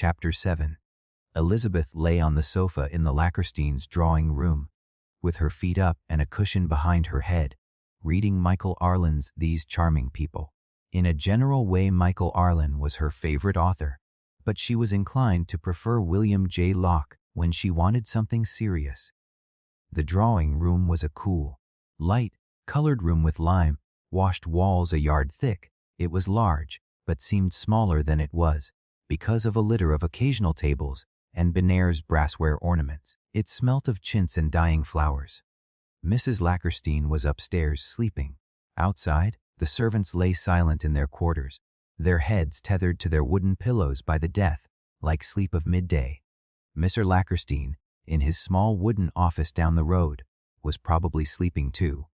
Chapter 7. Elizabeth lay on the sofa in the Lackersteins' drawing room, with her feet up and a cushion behind her head, reading Michael Arlen's These Charming People. In a general way, Michael Arlen was her favorite author, but she was inclined to prefer William J. Locke when she wanted something serious. The drawing room was a cool, light, colored room with lime-washed walls a yard thick. It was large, but seemed smaller than it was, because of a litter of occasional tables and Benares brassware ornaments. It smelt of chintz and dying flowers. Mrs. Lackerstein was upstairs sleeping. Outside, the servants lay silent in their quarters, their heads tethered to their wooden pillows by the death-like sleep of midday. Mr. Lackerstein, in his small wooden office down the road, was probably sleeping too.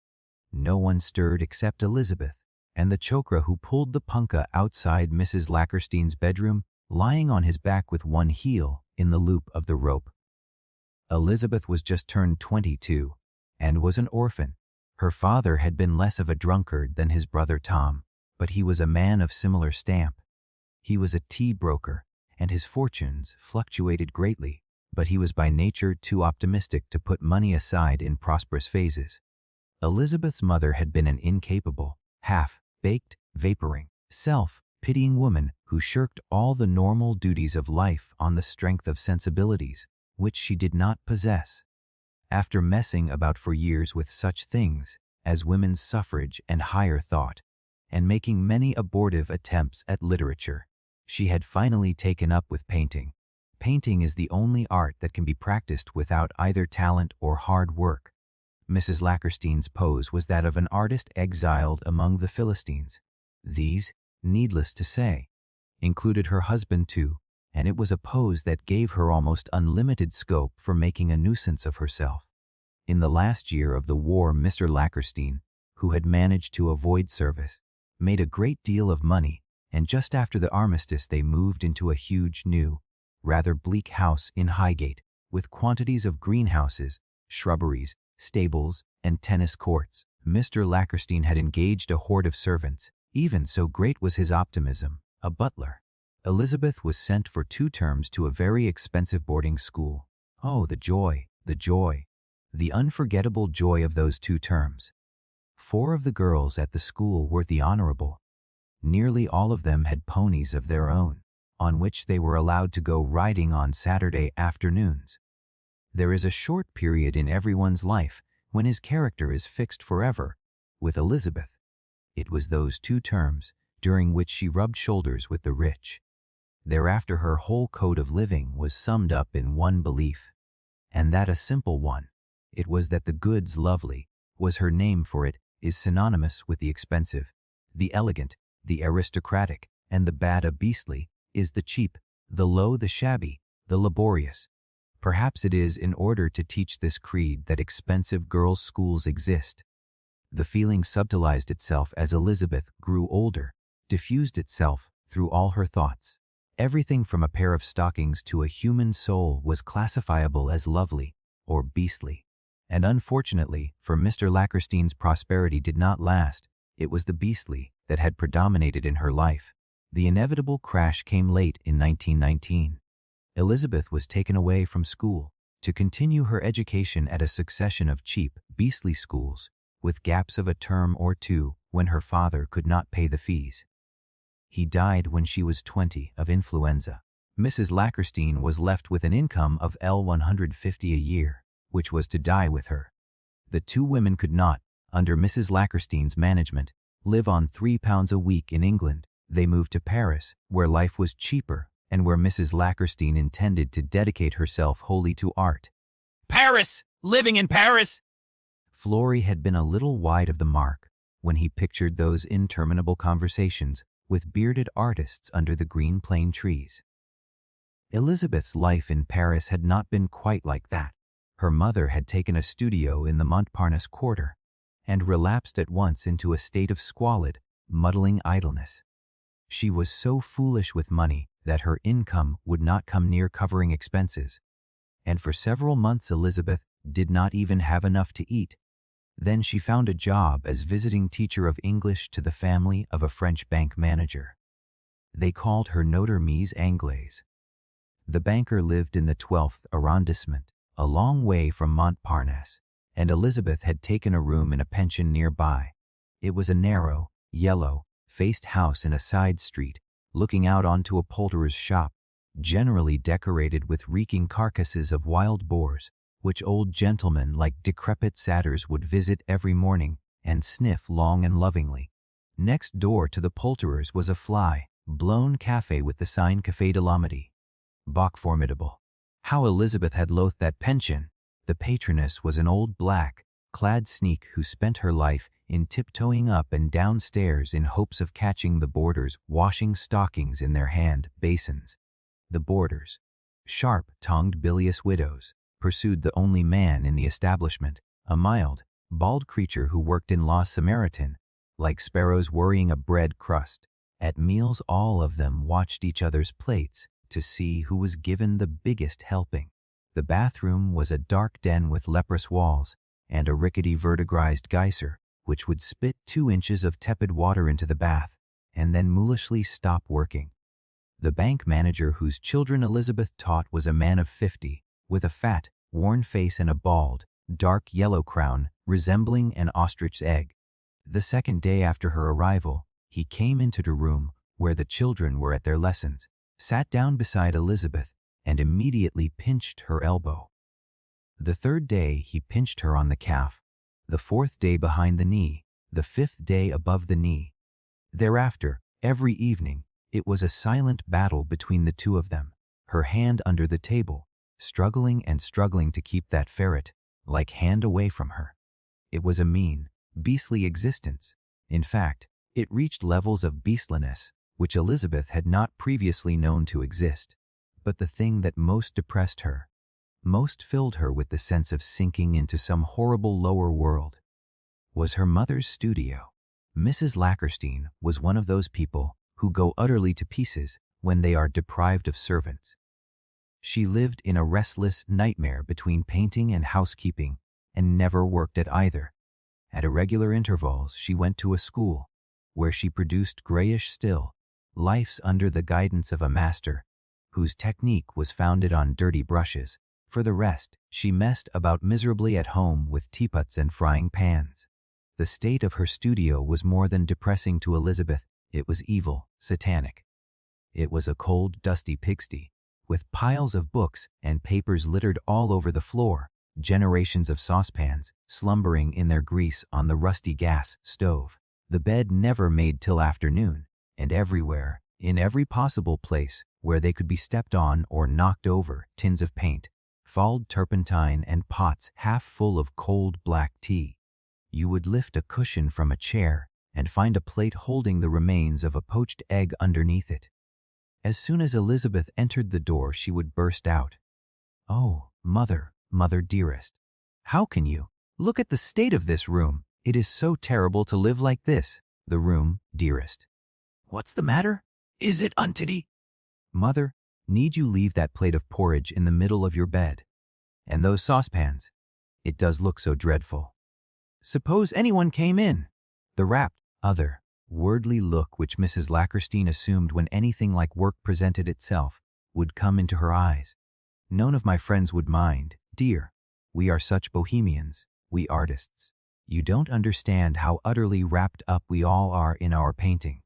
No one stirred except Elizabeth and the chokra who pulled the punkah outside Mrs. Lackerstein's bedroom, lying on his back with one heel in the loop of the rope. Elizabeth was just turned 22 and was an orphan. Her father had been less of a drunkard than his brother Tom, but he was a man of similar stamp. He was a tea broker, and his fortunes fluctuated greatly, but he was by nature too optimistic to put money aside in prosperous phases. Elizabeth's mother had been an incapable, half-baked, vaporing, self-pitying woman who shirked all the normal duties of life on the strength of sensibilities, which she did not possess. After messing about for years with such things as women's suffrage and higher thought, and making many abortive attempts at literature, she had finally taken up with painting. Painting is the only art that can be practiced without either talent or hard work. Mrs. Lackerstein's pose was that of an artist exiled among the Philistines. These, needless to say, included her husband too, and it was a pose that gave her almost unlimited scope for making a nuisance of herself. In the last year of the war, Mr. Lackerstein, who had managed to avoid service, made a great deal of money, and just after the armistice they moved into a huge new, rather bleak house in Highgate, with quantities of greenhouses, shrubberies, stables, and tennis courts. Mr. Lackerstein had engaged a horde of servants. Even so great was his optimism, a butler. Elizabeth was sent for 2 terms to a very expensive boarding school. Oh, the joy, the unforgettable joy of those 2 terms. 4 of the girls at the school were the honorable. Nearly all of them had ponies of their own, on which they were allowed to go riding on Saturday afternoons. There is a short period in everyone's life when his character is fixed forever. With Elizabeth, it was those 2 terms during which she rubbed shoulders with the rich. Thereafter her whole code of living was summed up in one belief, and that a simple one. It was that the good's lovely was her name, for it is synonymous with the expensive, the elegant, the aristocratic, and the bad. A beastly is the cheap, the low, the shabby, the laborious. Perhaps it is in order to teach this creed that expensive girls' schools exist. The feeling subtilized itself as Elizabeth grew older, diffused itself through all her thoughts. Everything from a pair of stockings to a human soul was classifiable as lovely or beastly. And unfortunately, for Mr. Lackerstein's prosperity did not last. It was the beastly that had predominated in her life. The inevitable crash came late in 1919. Elizabeth was taken away from school to continue her education at a succession of cheap, beastly schools, with gaps of a term or 2 when her father could not pay the fees. He died when she was 20 of influenza. Mrs. Lackerstein was left with an income of $150 a year, which was to die with her. The 2 women could not, under Mrs. Lackerstein's management, live on £3 a week in England. They moved to Paris, where life was cheaper and where Mrs. Lackerstein intended to dedicate herself wholly to art. Paris! Living in Paris! Florey had been a little wide of the mark when he pictured those interminable conversations with bearded artists under the green plane trees. Elizabeth's life in Paris had not been quite like that. Her mother had taken a studio in the Montparnasse quarter and relapsed at once into a state of squalid, muddling idleness. She was so foolish with money that her income would not come near covering expenses, and for several months Elizabeth did not even have enough to eat. Then she found a job as visiting teacher of English to the family of a French bank manager. They called her Notre Mise Anglaise. The banker lived in the 12th arrondissement, a long way from Montparnasse, and Elizabeth had taken a room in a pension nearby. It was a narrow, yellow-faced house in a side street, looking out onto a poulterer's shop, generally decorated with reeking carcasses of wild boars, which old gentlemen like decrepit satyrs would visit every morning and sniff long and lovingly. Next door to the poulterer's was a fly-blown cafe with the sign Café de l'Amity. Bach formidable. How Elizabeth had loathed that pension! The patroness was an old black-clad sneak who spent her life in tiptoeing up and down stairs in hopes of catching the boarders washing stockings in their hand basins. The boarders, sharp-tongued bilious widows, pursued the only man in the establishment, a mild, bald creature who worked in La Samaritan, like sparrows worrying a bread crust. At meals all of them watched each other's plates to see who was given the biggest helping. The bathroom was a dark den with leprous walls and a rickety vertigrised geyser, which would spit 2 inches of tepid water into the bath and then mulishly stop working. The bank manager whose children Elizabeth taught was a man of 50, with a fat, worn face and a bald, dark yellow crown resembling an ostrich's egg. The second day after her arrival, he came into the room where the children were at their lessons, sat down beside Elizabeth, and immediately pinched her elbow. The third day he pinched her on the calf, the fourth day behind the knee, the fifth day above the knee. Thereafter, every evening, it was a silent battle between the two of them, her hand under the table, struggling and struggling to keep that ferret-like hand away from her. It was a mean, beastly existence. In fact, it reached levels of beastliness which Elizabeth had not previously known to exist. But the thing that most depressed her, most filled her with the sense of sinking into some horrible lower world, was her mother's studio. Mrs. Lackerstein was one of those people who go utterly to pieces when they are deprived of servants. She lived in a restless nightmare between painting and housekeeping and never worked at either. At irregular intervals, she went to a school where she produced grayish still lifes under the guidance of a master whose technique was founded on dirty brushes. For the rest, she messed about miserably at home with teapots and frying pans. The state of her studio was more than depressing to Elizabeth. It was evil, satanic. It was a cold, dusty pigsty, with piles of books and papers littered all over the floor, generations of saucepans slumbering in their grease on the rusty gas stove. The bed never made till afternoon, and everywhere, in every possible place where they could be stepped on or knocked over, tins of paint, falled turpentine, and pots half full of cold black tea. You would lift a cushion from a chair and find a plate holding the remains of a poached egg underneath it. As soon as Elizabeth entered the door, she would burst out, "Oh, mother, mother dearest, how can you? Look at the state of this room. It is so terrible to live like this." The room, dearest. "What's the matter? Is it untiddy?" "Mother, need you leave that plate of porridge in the middle of your bed? And those saucepans? It does look so dreadful. Suppose anyone came in?" The rapt, other, wordly look which Mrs. Lackerstein assumed when anything like work presented itself would come into her eyes. "None of my friends would mind, dear. We are such bohemians, we artists. You don't understand how utterly wrapped up we all are in our painting.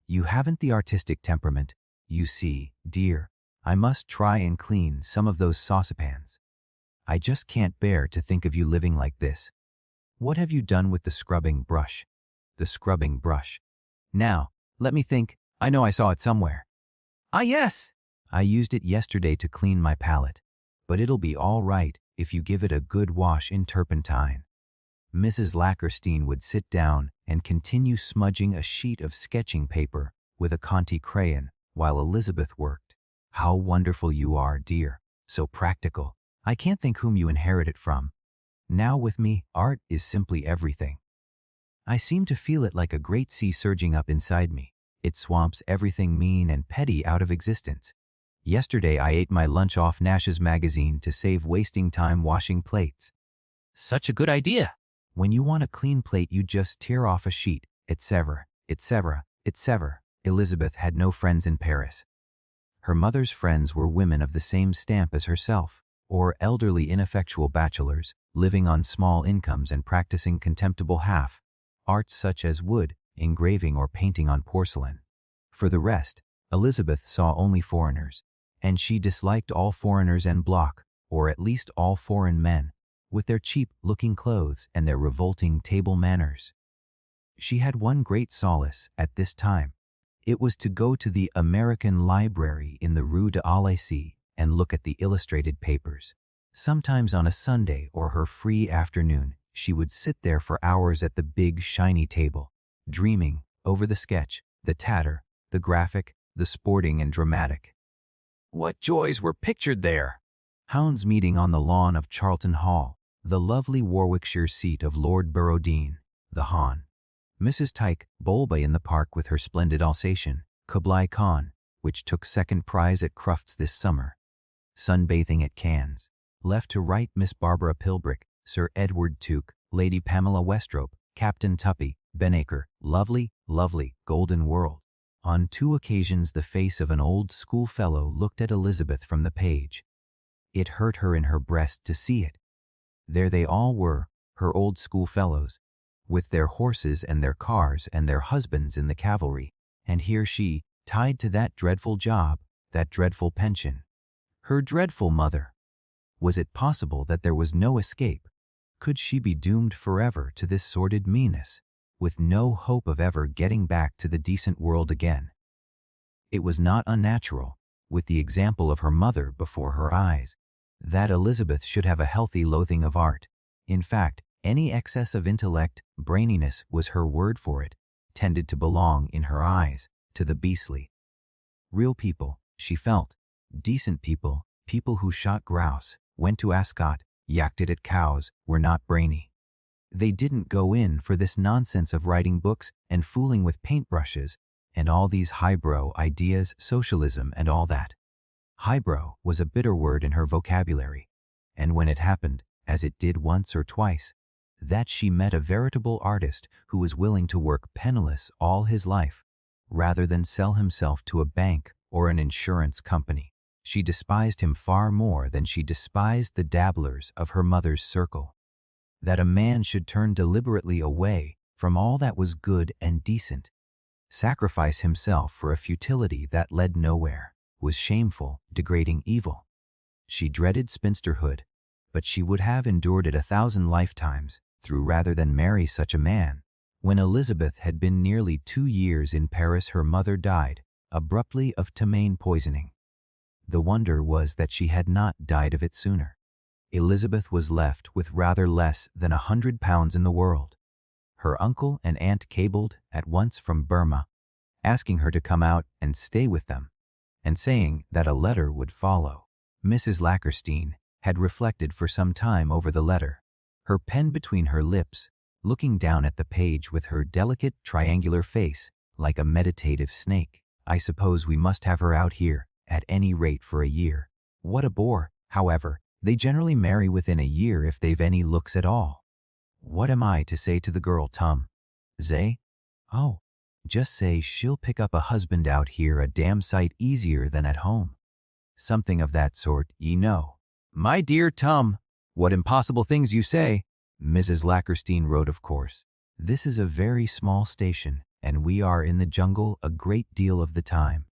You haven't the artistic temperament. You see, dear, I must try and clean some of those saucepans. I just can't bear to think of you living like this. What have you done with the scrubbing brush?" The scrubbing brush. "Now, let me think. I know I saw it somewhere. Ah, yes! I used it yesterday to clean my palette, but it'll be all right if you give it a good wash in turpentine." Mrs. Lackerstein would sit down and continue smudging a sheet of sketching paper with a Conti crayon while Elizabeth worked. "How wonderful you are, dear. So practical. I can't think whom you inherit it from. Now with me, art is simply everything. I seem to feel it like a great sea surging up inside me. It swamps everything mean and petty out of existence. Yesterday I ate my lunch off Nash's magazine to save wasting time washing plates." "Such a good idea." "When you want a clean plate, you just tear off a sheet, etc., etc., etc." Elizabeth had no friends in Paris. Her mother's friends were women of the same stamp as herself, or elderly ineffectual bachelors, living on small incomes and practicing contemptible arts such as wood, engraving or painting on porcelain. For the rest, Elizabeth saw only foreigners, and she disliked all foreigners en bloc, or at least all foreign men, with their cheap-looking clothes and their revolting table manners. She had one great solace at this time. It was to go to the American Library in the Rue de l'Allicie and look at the illustrated papers. Sometimes on a Sunday or her free afternoon, she would sit there for hours at the big, shiny table, dreaming over the sketch, the tatter, the graphic, the sporting and dramatic. What joys were pictured there! Hounds meeting on the lawn of Charlton Hall, the lovely Warwickshire seat of Lord Boroughdean, the Hon. Mrs. Tyke Bulba in the park with her splendid Alsatian, Kublai Khan, which took second prize at Crufts this summer. Sunbathing at Cannes. Left to right Miss Barbara Pilbrick, Sir Edward Tuke, Lady Pamela Westrope, Captain Tuppy, Benacre, lovely, lovely, golden world. On 2 occasions the face of an old schoolfellow looked at Elizabeth from the page. It hurt her in her breast to see it. There they all were, her old schoolfellows, with their horses and their cars and their husbands in the cavalry, and here she, tied to that dreadful job, that dreadful pension. Her dreadful mother. Was it possible that there was no escape? Could she be doomed forever to this sordid meanness, with no hope of ever getting back to the decent world again? It was not unnatural, with the example of her mother before her eyes, that Elizabeth should have a healthy loathing of art. In fact, any excess of intellect, braininess was her word for it, tended to belong, in her eyes, to the beastly. Real people, she felt, decent people, people who shot grouse, went to Ascot, yakted at cows, were not brainy. They didn't go in for this nonsense of writing books and fooling with paintbrushes and all these highbrow ideas, socialism and all that. Highbrow was a bitter word in her vocabulary, and when it happened, as it did once or twice, that she met a veritable artist who was willing to work penniless all his life, rather than sell himself to a bank or an insurance company, she despised him far more than she despised the dabblers of her mother's circle. That a man should turn deliberately away from all that was good and decent, sacrifice himself for a futility that led nowhere, was shameful, degrading evil. She dreaded spinsterhood, but she would have endured it 1,000 lifetimes through rather than marry such a man. When Elizabeth had been nearly 2 years in Paris, her mother died, abruptly, of ptomaine poisoning. The wonder was that she had not died of it sooner. Elizabeth was left with rather less than £100 in the world. Her uncle and aunt cabled at once from Burma, asking her to come out and stay with them, and saying that a letter would follow. Mrs. Lackerstein had reflected for some time over the letter, her pen between her lips, looking down at the page with her delicate triangular face like a meditative snake. I suppose we must have her out here, at any rate for a year. What a bore, however. They generally marry within a year if they've any looks at all. What am I to say to the girl, Tom? Zay? Oh, just say she'll pick up a husband out here a damn sight easier than at home. Something of that sort, ye know. My dear Tom, what impossible things you say. Mrs. Lackerstein wrote, of course. This is a very small station, and we are in the jungle a great deal of the time.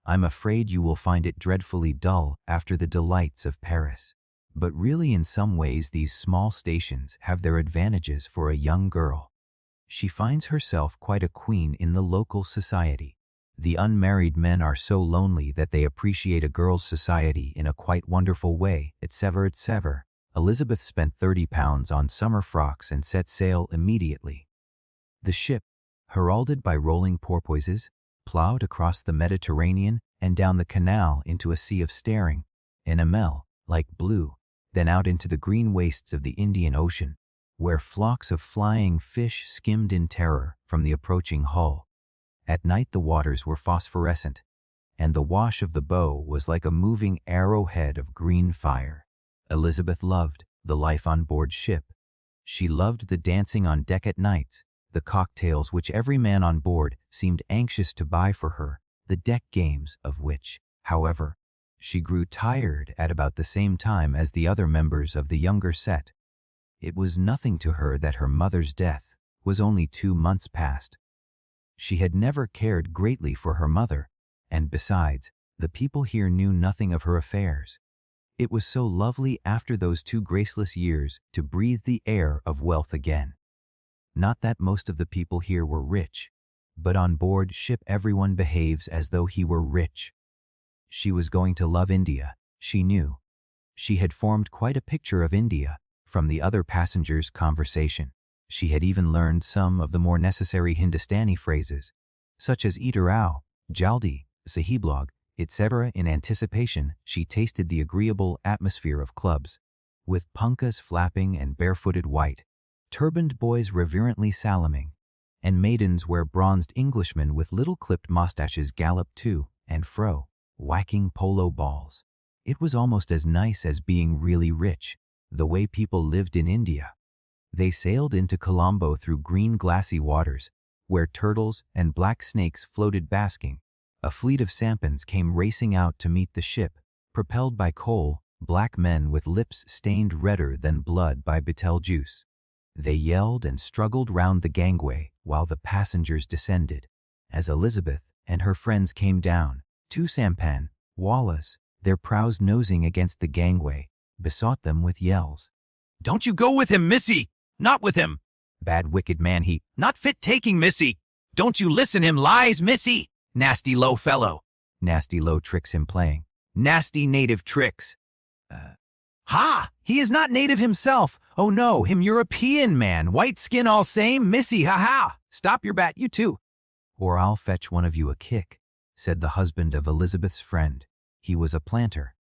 I'm afraid you will find it dreadfully dull after the delights of Paris. But really in some ways these small stations have their advantages for a young girl. She finds herself quite a queen in the local society. The unmarried men are so lonely that they appreciate a girl's society in a quite wonderful way, etc., etc. Elizabeth spent £30 on summer frocks and set sail immediately. The ship, heralded by rolling porpoises, plowed across the Mediterranean and down the canal into a sea of staring, enamel, like blue, then out into the green wastes of the Indian Ocean, where flocks of flying fish skimmed in terror from the approaching hull. At night the waters were phosphorescent, and the wash of the bow was like a moving arrowhead of green fire. Elizabeth loved the life on board ship. She loved the dancing on deck at nights, the cocktails which every man on board seemed anxious to buy for her, the deck games of which, However, she grew tired at about the same time as the other members of the younger set. It was nothing to her that her mother's death was only 2 months past. She had never cared greatly for her mother, and besides, the people here knew nothing of her affairs. It was so lovely after those 2 graceless years to breathe the air of wealth again. Not that most of the people here were rich, but on board ship everyone behaves as though he were rich. She was going to love India, she knew. She had formed quite a picture of India from the other passengers' conversation. She had even learned some of the more necessary Hindustani phrases, such as "Eater Rao," "Jaldi," "Sahiblog," etc. In anticipation, she tasted the agreeable atmosphere of clubs, with punkas flapping and barefooted white, turbaned boys reverently salaaming, and maidens where bronzed Englishmen with little clipped mustaches galloped to and fro, whacking polo balls. It was almost as nice as being really rich, the way people lived in India. They sailed into Colombo through green glassy waters, where turtles and black snakes floated basking. A fleet of sampans came racing out to meet the ship, propelled by coal, black men with lips stained redder than blood by Betelgeuse. They yelled and struggled round the gangway while the passengers descended. As Elizabeth and her friends came down, 2 sampan, wallas, their prows nosing against the gangway, besought them with yells. "Don't you go with him, missy! Not with him! Bad wicked man he, not fit taking, missy! Don't you listen him lies, missy! Nasty low fellow! Nasty low tricks him playing. Nasty native tricks! Ha! He is not native himself! Oh no, him European man, white skin all same, missy, ha-ha! Stop your bat, you too! Or I'll fetch one of you a kick," said the husband of Elizabeth's friend. He was a planter.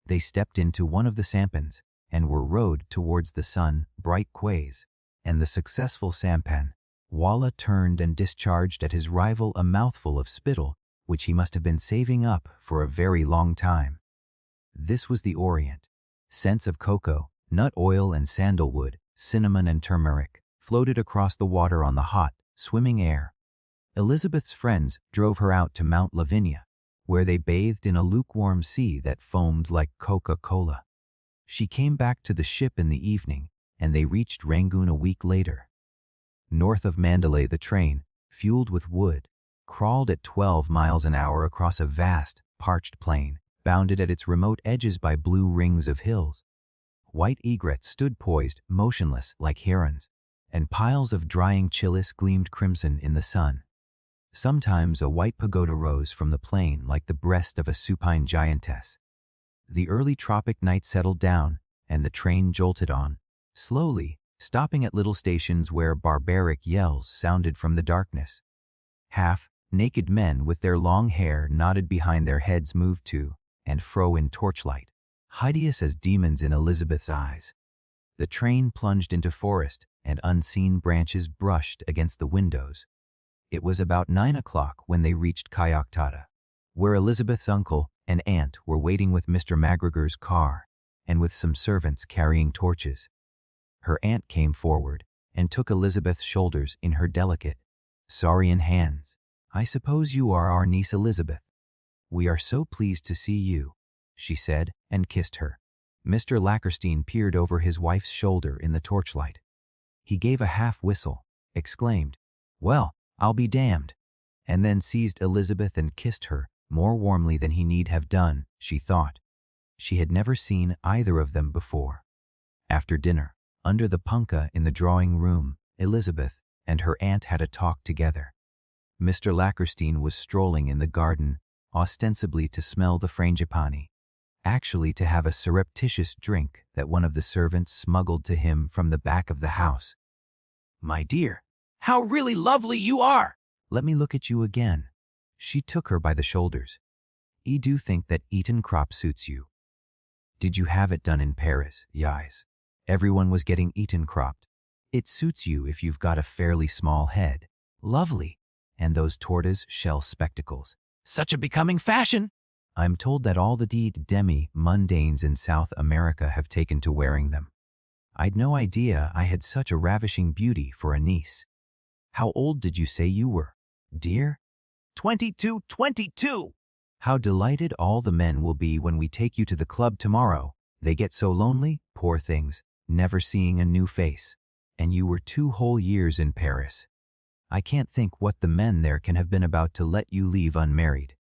They stepped into one of the sampans and were rowed towards the sun-bright quays, and the successful sampan, Walla, turned and discharged at his rival a mouthful of spittle which he must have been saving up for a very long time. This was the Orient. Scents of cocoa, nut oil and sandalwood, cinnamon and turmeric floated across the water on the hot, swimming air. Elizabeth's friends drove her out to Mount Lavinia, where they bathed in a lukewarm sea that foamed like Coca-Cola. She came back to the ship in the evening, and they reached Rangoon a week later. North of Mandalay, the train, fueled with wood, crawled at 12 miles an hour across a vast, parched plain, bounded at its remote edges by blue rings of hills. White egrets stood poised, motionless like herons, and piles of drying chilis gleamed crimson in the sun. Sometimes a white pagoda rose from the plain like the breast of a supine giantess. The early tropic night settled down, and the train jolted on, slowly, stopping at little stations where barbaric yells sounded from the darkness. Half-naked men with their long hair knotted behind their heads moved to and fro in torchlight, hideous as demons in Elizabeth's eyes. The train plunged into forest, and unseen branches brushed against the windows. It was about 9 o'clock when they reached Kayaktada, where Elizabeth's uncle and aunt were waiting with Mr. McGregor's car and with some servants carrying torches. Her aunt came forward and took Elizabeth's shoulders in her delicate, saurian hands. "I suppose you are our niece Elizabeth. We are so pleased to see you," she said, and kissed her. Mr. Lackerstein peered over his wife's shoulder in the torchlight. He gave a half-whistle, exclaimed, "Well, I'll be damned," and then seized Elizabeth and kissed her more warmly than he need have done, she thought. She had never seen either of them before. After dinner, under the punkah in the drawing-room, Elizabeth and her aunt had a talk together. Mr. Lackerstein was strolling in the garden, ostensibly to smell the frangipani, actually to have a surreptitious drink that one of the servants smuggled to him from the back of the house. "My dear, how really lovely you are! Let me look at you again." She took her by the shoulders. "I do think that Eton crop suits you. Did you have it done in Paris, Yais? Everyone was getting Eton cropped. It suits you if you've got a fairly small head. Lovely. And those tortoise shell spectacles. Such a becoming fashion! I'm told that all the demi-mundanes in South America have taken to wearing them. I'd no idea I had such a ravishing beauty for a niece. How old did you say you were, dear?" 22. How delighted all the men will be when we take you to the club tomorrow. They get so lonely, poor things, never seeing a new face. And you were 2 whole years in Paris. I can't think what the men there can have been about to let you leave unmarried.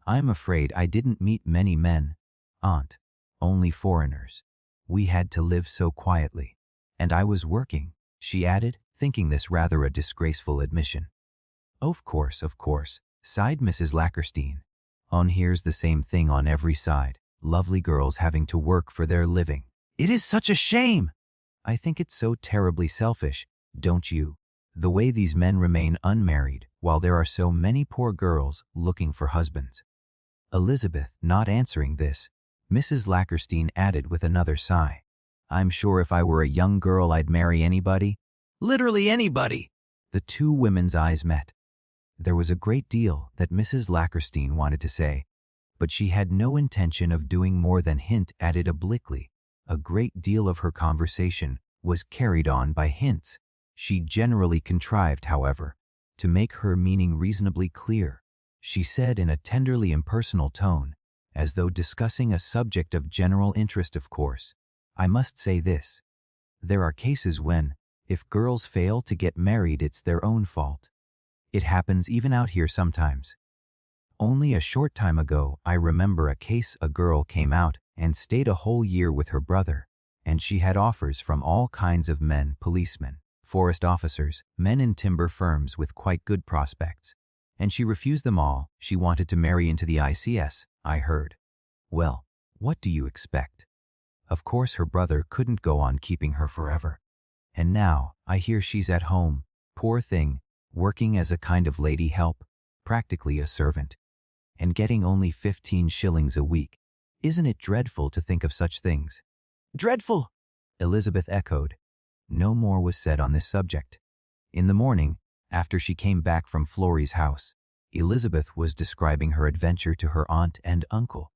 I'm afraid I didn't meet many men, aunt, only foreigners. We had to live so quietly. And I was working, she added, thinking this rather a disgraceful admission. Of course, sighed Mrs. Lackerstein. On here's the same thing on every side, lovely girls having to work for their living. It is such a shame! I think it's so terribly selfish, don't you? The way these men remain unmarried while there are so many poor girls looking for husbands. Elizabeth not answering this, Mrs. Lackerstein added with another sigh. I'm sure if I were a young girl I'd marry anybody. Literally anybody! The 2 women's eyes met. There was a great deal that Mrs. Lackerstein wanted to say, but she had no intention of doing more than hint at it obliquely. A great deal of her conversation was carried on by hints. She generally contrived, however, to make her meaning reasonably clear. She said in a tenderly impersonal tone, as though discussing a subject of general interest, of course, I must say this. There are cases when, if girls fail to get married, it's their own fault. It happens even out here sometimes. Only a short time ago, I remember a case a girl came out and stayed a whole year with her brother, and she had offers from all kinds of men, policemen, forest officers, men in timber firms with quite good prospects. And she refused them all. She wanted to marry into the ICS, I heard. Well, what do you expect? Of course her brother couldn't go on keeping her forever. And now, I hear she's at home, poor thing, working as a kind of lady help, practically a servant, and getting only 15 shillings a week. Isn't it dreadful to think of such things? Dreadful! Elizabeth echoed. No more was said on this subject. In the morning, after she came back from Florrie's house, Elizabeth was describing her adventure to her aunt and uncle.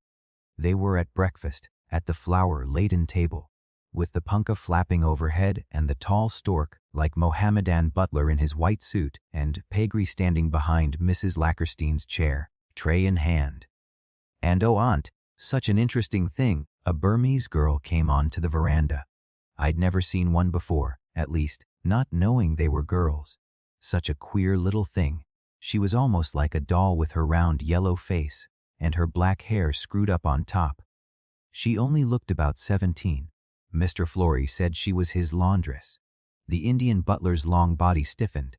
They were at breakfast, at the flower-laden table, with the punkah flapping overhead and the tall stork, like Mohammedan butler in his white suit, and Peggy standing behind Mrs. Lackerstein's chair, tray in hand. And oh, aunt, such an interesting thing, a Burmese girl came on to the veranda. I'd never seen one before, at least, not knowing they were girls. Such a queer little thing. She was almost like a doll with her round yellow face and her black hair screwed up on top. She only looked about 17. Mr. Florrie said she was his laundress. The Indian butler's long body stiffened.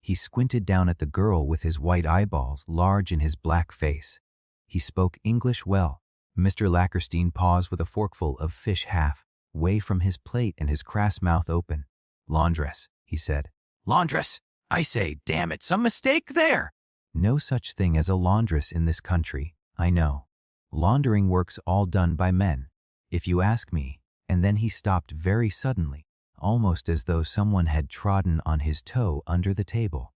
He squinted down at the girl with his white eyeballs large in his black face. He spoke English well. Mr. Lackerstein paused with a forkful of fish half way from his plate and his crass mouth open. Laundress, he said. Laundress! I say, damn it, some mistake there! No such thing as a laundress in this country, I know. Laundering work's all done by men, if you ask me. And then he stopped very suddenly, almost as though someone had trodden on his toe under the table.